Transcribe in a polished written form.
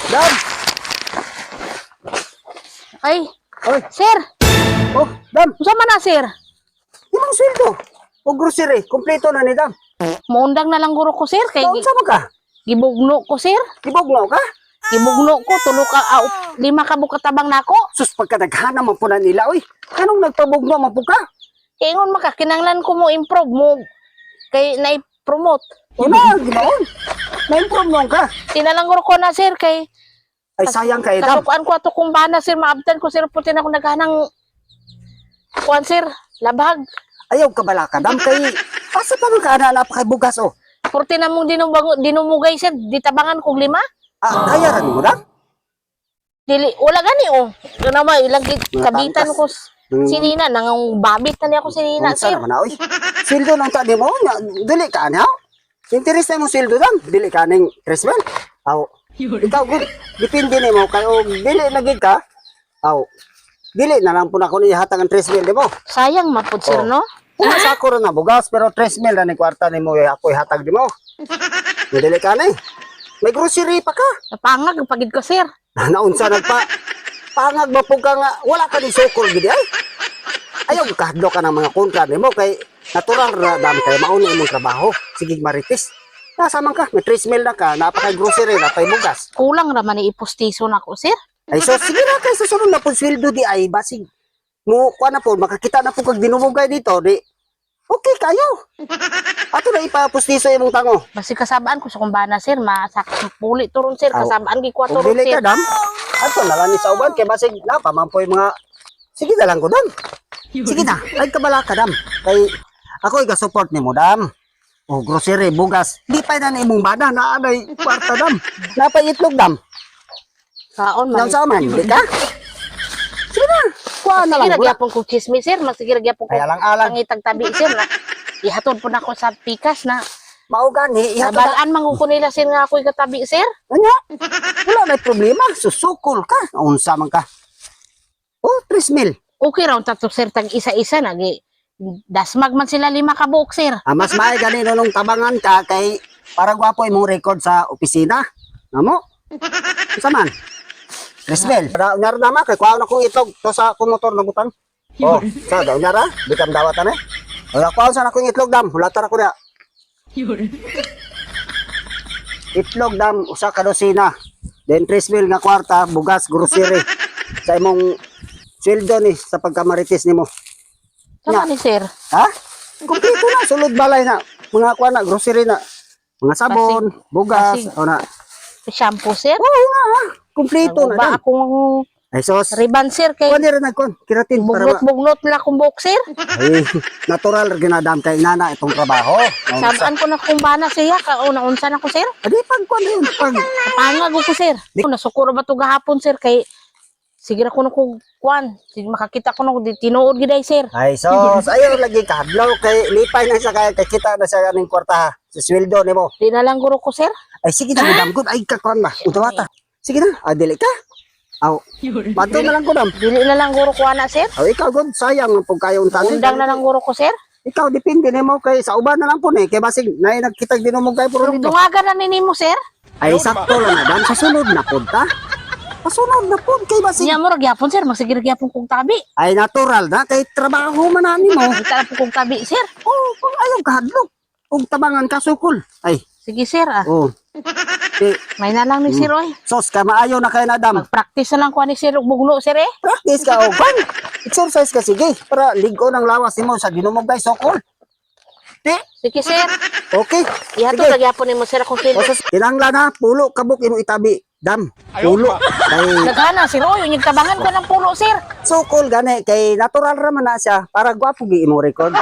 Dam! Ay, Oy! sir. Oh, Dam! Unsa man na, sir? Imong sweldo. O grocery, kompleto na ni Dam. Muundang na lang guro ko, sir. Kay Daon sa man ka? gibugno ko, sir. Giboglaw ka? Gibugno ko, 5 ka bukatabang nako. Sus, pagkadaghana man po na nila, oy. Anong nagpabugno man po ka? Ingon maka, kinanglan ko mo improve mo. Kay na-promote. Una, ginoon. Na-improve mo ka. Tinalanggor ko na, sir. Kay Ay, sayang kay Dam. kasukuan ko ato kung bana, sir. Maabtan ko, sir. Puti na ako naghanang kuan, sir. Labhag. Ayaw ka bala ka, Dam. Kay, asa pa man ka na napakabugas, oh. Puti na mong dinumugay, sir. Ditabangan kong 5. Ah, kaya rin mo, Dam? Dili, wala gani, oh. Yun naman, ilang kabitan tangkas. ko. Sinina, nang babit na niya ako sinina, Unsa sir. naman na, oy. Sildo ng tadi mo, dili ka na, interest na mo sildo Dam. Dili ka ning Christmas. Aw. Ikaw, good. Depende ni mo. Kayo, dili na gid ka. Aw. Dili na lang po na ko ni hatag ang 3 mil, di mo? Sayang mapud, sir, Oh. no? Una sa ako rin na bugas, pero 3 mil na ni kwarta ni mo, ako ihatag di mo. Dili ka na eh. May grocery pa ka. Napangag, pagid ko, sir. Naunsa nagpa. Pangag ba po ka nga, wala ka ni sukol gidi ay. Ayaw kahadlo ka ng mga kontra ni mo, kay natural na Dam, kay mauna imong trabaho. Sige maritis. Nasa man ka, may 3 mil na ka, napakay grocery, napay bugas. Kulang raman ni ipostiso na ko, sir. Ay so, sige na kay susunod na po sweldo di ay, basig. Mo, kuha na po, makakita na po kag dinumugay dito, di. Okay kayo. Ato na ipapustiso imong tango. Basi kasabaan ko sa kumbana, sir. Masak puli turon, sir. Aw. Kasabaan gi kwa Kung turon, dili sir. ka, Dam, ato na lang ni sa uban, kay basig na, pamampoy mga, sige na lang ko, Dam. Sige na, ay kabala ka, Dam. Kay, ako iga-support ni mo, Dam. O, grocery, bugas. Di pa na imong bada, naaday, kwarta, Dam. Napay itlog, Dam. Kaon, Nang man. sa man, di ka? Sige na, kuha na Sige, lang. Wala. nagyapon ko chismis, sir. Sige, nagyapon ko Ay, alang-alang. pangitag tabi, sir. Na. Ihatod po na ko sa pikas na. Maugan, ihatod na. Nabalaan manguko nila, sir, nga ako'y katabi, sir. Ano? Wala may problema. Susukol ka. Unsa man ka. Oh, 3 mil. Okay raw, tato, sir, tag isa-isa. Dasmag man sila 5 ka buok, sir. Ah, mas maay ganito nung tabangan ka kay para gwapo imong record sa opisina. Namo? Unsa man? 3 mil. Para unyar na kay kuha na kong itlog to sa akong motor na butang. Oh, sa daw unyara, di kam dawatan eh. Wala kuha sa akong itlog Dam, hulatan ako na. Itlog Dam, usa ka dosina. Then 3 mil nga kwarta, bugas, grocery. Sa imong sweldo ni sa pagkamaritis nimo. Tama ni, sir. Ha? Kumpleto na, sulod balay na. Mga kuha na, grocery na. Mga sabon, bugas, basig. o na. Shampoo, sir. Oo nga, ha. Kumpleto na. Ba Dam. akong Ay, sos. riban, sir, kay Kuha nila nagkon, kiratin. Para ma- bugnot-bugnot na akong buok, sir. Ay, natural ginadam kay nana itong trabaho. Sabaan ko na kumbana siya, kauna-unsa na ko, sir. Adi, pag kuha na yun. Pag, Pangag ko, sir. Nasukuro ba ito gahapon, sir, kay sige na ko na kung kuan. Sige, makakita ko na kung tinuod giday, sir. ay, sos. Ayaw lagi kahadlaw. Kay lipay na siya kaya kay kita na siya kaning kwarta ha. Sa sweldo ni mo. Di na lang guro ko, sir. Ay, sige na, madam. Good. Ay, kakuan ba? Utawata. Sige na. Ah, dili ka. Aw. Mato na lang ko, Dam. Dili na lang guro ko, ana, sir. Aw, ikaw, good. Sayang ang pagkayong tanin. Undang na lang guro ko, sir. Ikaw, depende na mo kay sa uban na lang po ni. Kay basig, na nagkitag din mo kay puro dito. Dungagan na nini mo, sir. Ay, sakto lang na, Dam. Sa sunod na po ta. Sa sunod na po. Kay basig. Niya mo, ragyapon, sir. Masigir gyapon kong tabi. Ay, natural na. Kay trabaho man namin mo. Kita na po kong tabi, sir. Oh, kung ayaw kahadlok. Kung tabangan ka sukol. Ay, Sige, sir, ah. oh. May na lang ni sir, oy. Sos ka, maayaw na kayo na, Dam. Mag-practice na lang ko ni sir, bugno, sir, eh. Practice ka, o ban. Exercise ka, sige. Para ligo ng lawas mo sa dinumog guys, sukol. Di, Sige, sir. okay. Ihatod, Sige. ragyapon ni mo, sir, akong O sir. sus, kinanglan na, pulo, kabuk, imo itabi. Dam, pulo. Kay Naghana, sir, oy. Yung tabangan ko ng pulo, sir. sukol gani, kay natural raman na siya. Para gwapo gi imo record.